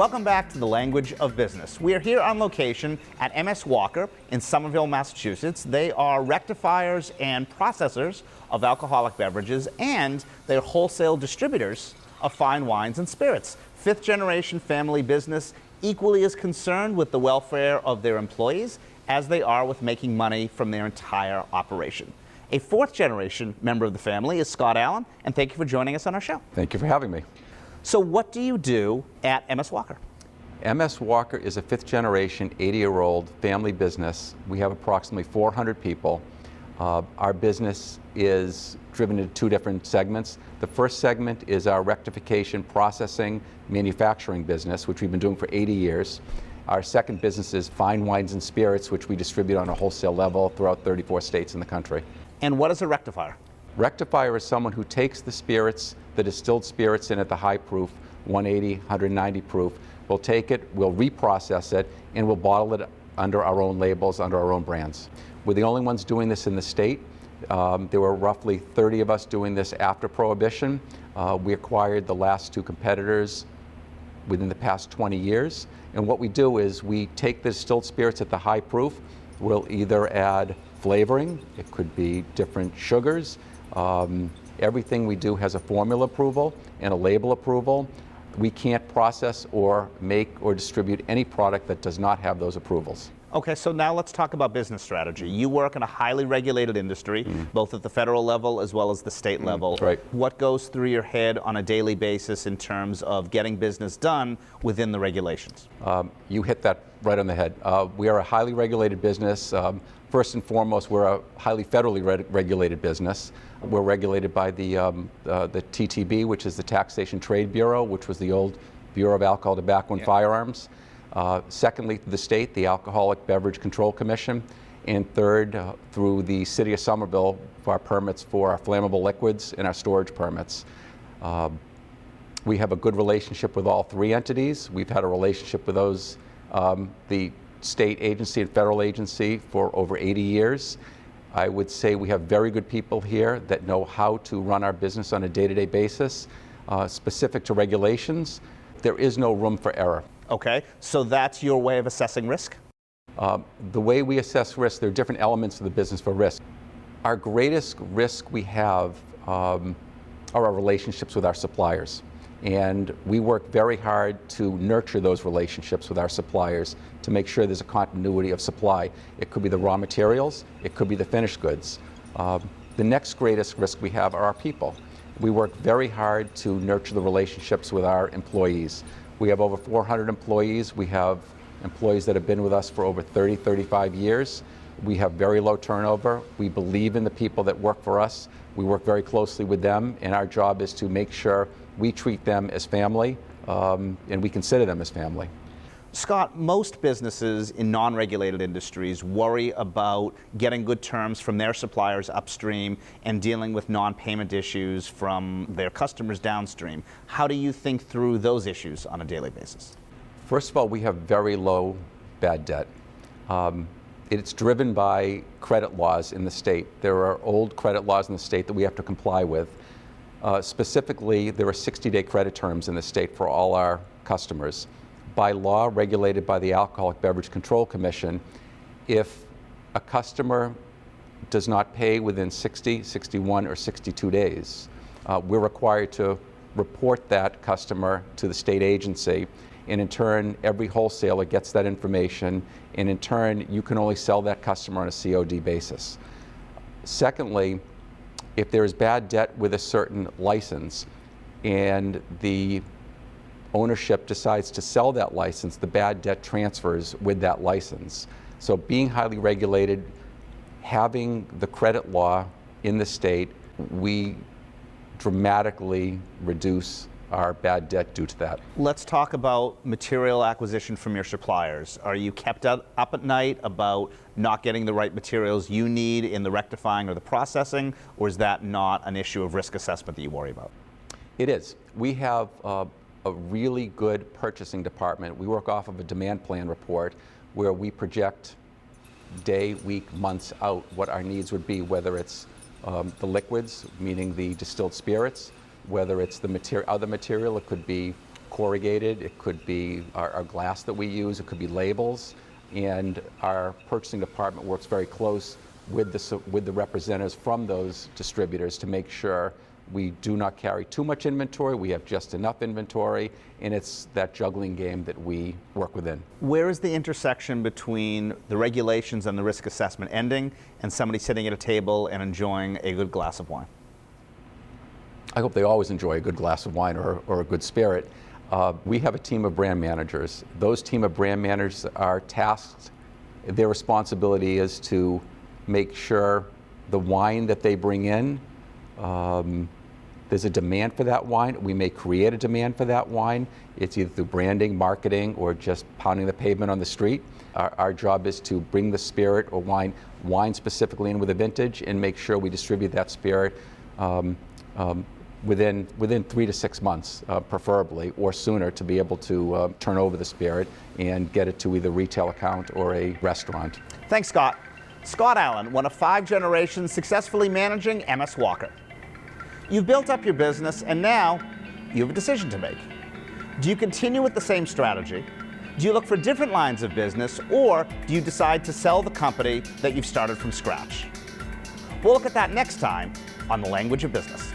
Welcome back to the Language of Business. We are here on location at MS Walker in Somerville, Massachusetts. They are rectifiers and processors of alcoholic beverages, and they're wholesale distributors of fine wines and spirits. Fifth generation family business, equally as concerned with the welfare of their employees as they are with making money from their entire operation. A fourth generation member of the family is Scott Allen, and thank you for joining us on our show. Thank you for having me. So what do you do at MS Walker? MS Walker is a fifth generation, 80-year-old family business. We have approximately 400 people. Our business is driven into two different segments. The first segment is our rectification, processing, manufacturing business, which we've been doing for 80 years. Our second business is fine wines and spirits, which we distribute on a wholesale level throughout 34 states in the country. And what is a rectifier? Rectifier is someone who takes the spirits, the distilled spirits in at the high proof, 180, 190 proof. We'll take it, we'll reprocess it, and we'll bottle it under our own labels, under our own brands. We're the only ones doing this in the state. There were roughly 30 of us doing this after Prohibition. We acquired the last two competitors within the past 20 years. And what we do is we take the distilled spirits at the high proof. We'll either add flavoring, it could be different sugars. Everything we do has a formula approval and a label approval. We can't process or make or distribute any product that does not have those approvals. Okay, so now let's talk about business strategy. You work in a highly regulated industry, both at the federal level as well as the state level. Right. What goes through your head on a daily basis in terms of getting business done within the regulations? You hit that right on the head. We are a highly regulated business. First and foremost, we're a highly federally regulated business. We're regulated by the TTB, which is the Taxation Trade Bureau, which was the old Bureau of Alcohol, Tobacco, and Firearms. Secondly, through the state, the Alcoholic Beverage Control Commission. And third, through the City of Somerville for our permits for our flammable liquids and our storage permits. We have a good relationship with all three entities. We've had a relationship with those, the state agency and federal agency, for over 80 years. I would say we have very good people here that know how to run our business on a day-to-day basis. Specific to regulations, there is no room for error. Okay, so that's your way of assessing risk? The way we assess risk, there are different elements of the business for risk. Our greatest risk we have are our relationships with our suppliers. And we work very hard to nurture those relationships with our suppliers to make sure there's a continuity of supply. It could be the raw materials, it could be the finished goods. The next greatest risk we have are our people. We work very hard to nurture the relationships with our employees. We have over 400 employees. We have employees that have been with us for over 30, 35 years. We have very low turnover. We believe in the people that work for us. We work very closely with them, and our job is to make sure we treat them as family, and we consider them as family. Scott, most businesses in non-regulated industries worry about getting good terms from their suppliers upstream and dealing with non-payment issues from their customers downstream. How do you think through those issues on a daily basis? First of all, we have very low bad debt. It's driven by credit laws in the state. There are old credit laws in the state that we have to comply with. Specifically, there are 60-day credit terms in the state for all our customers. By law, regulated by the Alcoholic Beverage Control Commission, if a customer does not pay within 60, 61, or 62 days, we're required to report that customer to the state agency, and in turn, every wholesaler gets that information, and in turn, you can only sell that customer on a COD basis. Secondly, if there is bad debt with a certain license and the ownership decides to sell that license, the bad debt transfers with that license. So being highly regulated, having the credit law in the state, we dramatically reduce our bad debt due to that. Let's talk about material acquisition from your suppliers. Are you kept up at night about not getting the right materials you need in the rectifying or the processing, or is that not an issue of risk assessment that you worry about? It is. We have a really good purchasing department. We work off of a demand plan report where we project day, week, months out what our needs would be, whether it's the liquids, meaning the distilled spirits, whether it's the other material, it could be corrugated, it could be our glass that we use, it could be labels, and our purchasing department works very close with the representatives from those distributors to make sure we do not carry too much inventory, we have just enough inventory, and it's that juggling game that we work within. Where is the intersection between the regulations and the risk assessment ending and somebody sitting at a table and enjoying a good glass of wine? I hope they always enjoy a good glass of wine or a good spirit. We have a team of brand managers. Those team of brand managers are tasked, their responsibility is to make sure the wine that they bring in, there's a demand for that wine. We may create a demand for that wine. It's either through branding, marketing, or just pounding the pavement on the street. Our job is to bring the spirit or wine specifically in with a vintage and make sure we distribute that spirit within 3 to 6 months, preferably, or sooner, to be able to turn over the spirit and get it to either retail account or a restaurant. Thanks, Scott. Scott Allen, one of 5 generations successfully managing MS Walker. You've built up your business, and now you have a decision to make. Do you continue with the same strategy? Do you look for different lines of business, or do you decide to sell the company that you've started from scratch? We'll look at that next time on The Language of Business.